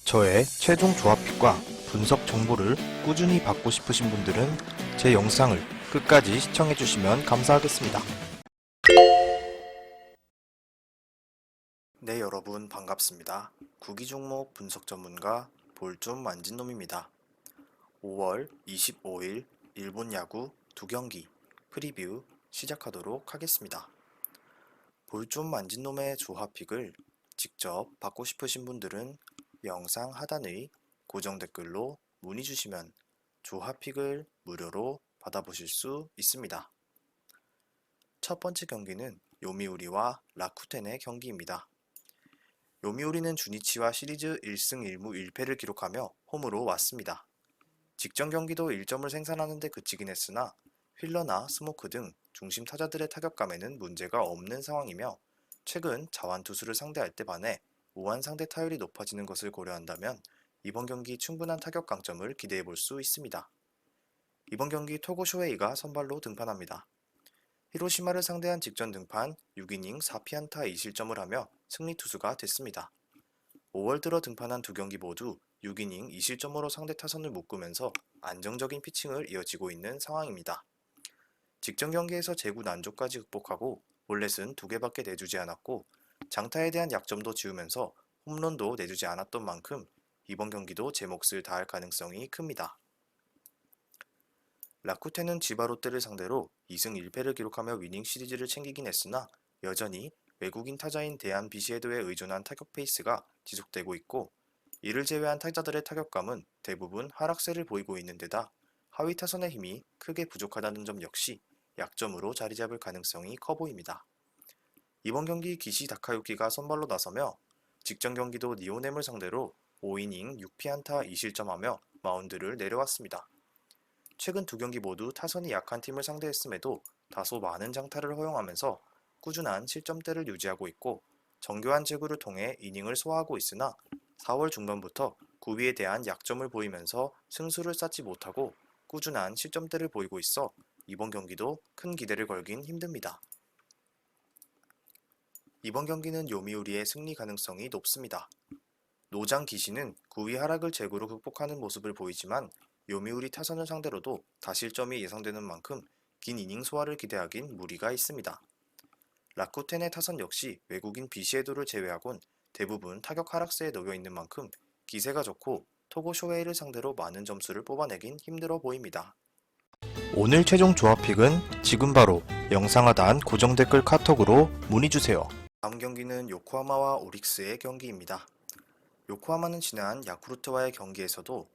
저의 최종 조합픽과 분석 정보를 꾸준히 받고 싶으신 분들은 제 영상을 끝까지 시청해주시면 감사하겠습니다. 네, 여러분 반갑습니다. 구기 종목 분석 전문가 볼좀 만진놈입니다. 5월 25일 일본 야구 2경기 프리뷰 시작하도록 하겠습니다. 볼좀 만진놈의 조합픽을 직접 받고 싶으신 분들은 영상 하단의 고정 댓글로 문의 주시면 조합픽을 무료로 받아보실 수 있습니다. 첫 번째 경기는 요미우리와 라쿠텐의 경기입니다. 요미우리는 주니치와 시리즈 1승 1무 1패를 기록하며 홈으로 왔습니다. 직전 경기도 1점을 생산하는 데 그치긴 했으나 휠러나 스모크 등 중심 타자들의 타격감에는 문제가 없는 상황이며 최근 자완 투수를 상대할 때 반해 우완 상대 타율이 높아지는 것을 고려한다면 이번 경기 충분한 타격 강점을 기대해 볼 수 있습니다. 이번 경기 토고 쇼헤이가 선발로 등판합니다. 히로시마를 상대한 직전 등판 6이닝 4피안타 2실점을 하며 승리 투수가 됐습니다. 5월 들어 등판한 두 경기 모두 6이닝 2실점으로 상대 타선을 묶으면서 안정적인 피칭을 이어지고 있는 상황입니다. 직전 경기에서 제구 난조까지 극복하고 볼넷은 2개밖에 내주지 않았고 장타에 대한 약점도 지우면서 홈런도 내주지 않았던 만큼 이번 경기도 제 몫을 다할 가능성이 큽니다. 라쿠텐은 지바 롯데를 상대로 2승 1패를 기록하며 위닝 시리즈를 챙기긴 했으나 여전히 외국인 타자인 대한 비시에도에 의존한 타격 페이스가 지속되고 있고 이를 제외한 타자들의 타격감은 대부분 하락세를 보이고 있는 데다 하위 타선의 힘이 크게 부족하다는 점 역시 약점으로 자리 잡을 가능성이 커 보입니다. 이번 경기 기시 다카유키가 선발로 나서며 직전 경기도 니오넴을 상대로 5이닝 6피안타 2실점하며 마운드를 내려왔습니다. 최근 두 경기 모두 타선이 약한 팀을 상대했음에도 다소 많은 장타를 허용하면서 꾸준한 실점대를 유지하고 있고 정교한 제구를 통해 이닝을 소화하고 있으나 4월 중반부터 구위에 대한 약점을 보이면서 승수를 쌓지 못하고 꾸준한 실점대를 보이고 있어 이번 경기도 큰 기대를 걸긴 힘듭니다. 이번 경기는 요미우리의 승리 가능성이 높습니다. 노장 기시는 구위 하락을 제구로 극복하는 모습을 보이지만 요미우리 타선을 상대로도 다실점이 예상되는 만큼 긴 이닝 소화를 기대하긴 무리가 있습니다. 라쿠텐의 타선 역시 외국인 비시에도를 제외하곤 대부분 타격 하락세에 놓여 있는 만큼 기세가 좋고 토고 쇼헤이를 상대로 많은 점수를 뽑아내긴 힘들어 보입니다. 오늘 최종 조합픽은 지금 바로 영상 하단 고정 댓글 카톡으로 문의주세요. 다음 경기는 요코하마와 오릭스의 경기입니다. 요코하마는 지난 야쿠르트와의 경기에서도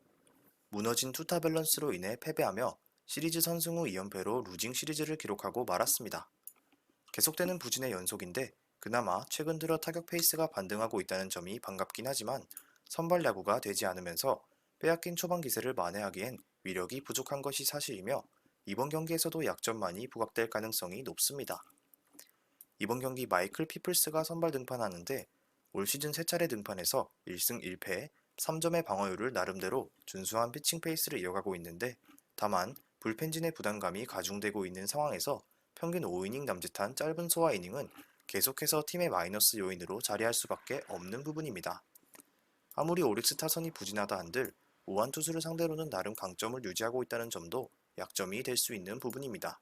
무너진 투타 밸런스로 인해 패배하며 시리즈 선승 후 2연패로 루징 시리즈를 기록하고 말았습니다. 계속되는 부진의 연속인데 그나마 최근 들어 타격 페이스가 반등하고 있다는 점이 반갑긴 하지만 선발 야구가 되지 않으면서 빼앗긴 초반 기세를 만회하기엔 위력이 부족한 것이 사실이며 이번 경기에서도 약점만이 부각될 가능성이 높습니다. 이번 경기 마이클 피플스가 선발 등판하는데 올 시즌 3차례 등판에서 1승 1패 3점의 방어율을 나름대로 준수한 피칭 페이스를 이어가고 있는데 다만 불펜진의 부담감이 가중되고 있는 상황에서 평균 5이닝 남짓한 짧은 소화 이닝은 계속해서 팀의 마이너스 요인으로 자리할 수밖에 없는 부분입니다. 아무리 오릭스 타선이 부진하다 한들 우완 투수를 상대로는 나름 강점을 유지하고 있다는 점도 약점이 될 수 있는 부분입니다.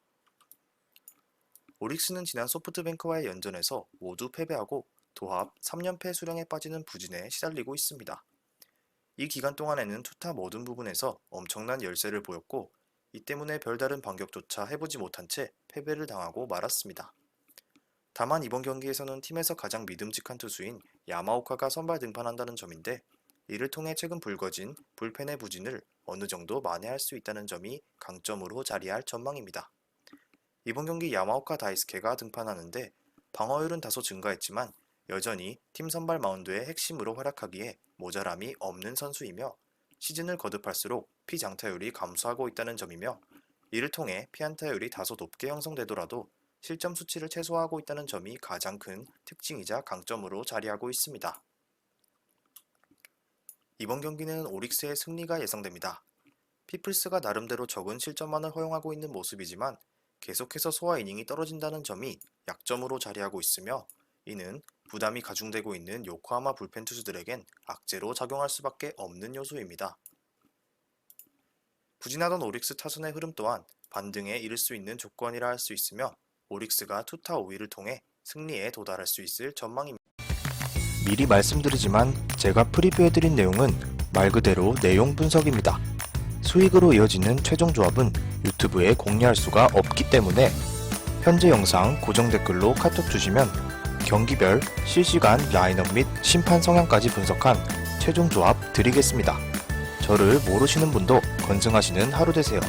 오릭스는 지난 소프트뱅크와의 연전에서 모두 패배하고 도합 3연패 수령에 빠지는 부진에 시달리고 있습니다. 이 기간 동안에는 투타 모든 부분에서 엄청난 열세를 보였고 이 때문에 별다른 반격조차 해보지 못한 채 패배를 당하고 말았습니다. 다만 이번 경기에서는 팀에서 가장 믿음직한 투수인 야마오카가 선발 등판한다는 점인데 이를 통해 최근 불거진 불펜의 부진을 어느 정도 만회할 수 있다는 점이 강점으로 자리할 전망입니다. 이번 경기 야마오카 다이스케가 등판하는데 방어율은 다소 증가했지만 여전히 팀 선발 마운드의 핵심으로 활약하기에 모자람이 없는 선수이며 시즌을 거듭할수록 피장타율이 감소하고 있다는 점이며 이를 통해 피안타율이 다소 높게 형성되더라도 실점 수치를 최소화하고 있다는 점이 가장 큰 특징이자 강점으로 자리하고 있습니다. 이번 경기는 오릭스의 승리가 예상됩니다. 피플스가 나름대로 적은 실점만을 허용하고 있는 모습이지만 계속해서 소화 이닝이 떨어진다는 점이 약점으로 자리하고 있으며 이는 부담이 가중되고 있는 요코하마 불펜 투수들에겐 악재로 작용할 수밖에 없는 요소입니다. 부진하던 오릭스 타선의 흐름 또한 반등에 이를 수 있는 조건이라 할 수 있으며 오릭스가 투타 5위를 통해 승리에 도달할 수 있을 전망입니다. 미리 말씀드리지만 제가 프리뷰해드린 내용은 말 그대로 내용 분석입니다. 수익으로 이어지는 최종 조합은 유튜브에 공개할 수가 없기 때문에 현재 영상 고정 댓글로 카톡 주시면 경기별 실시간 라인업 및 심판 성향까지 분석한 최종 조합 드리겠습니다. 저를 모르시는 분도 건승하시는 하루 되세요.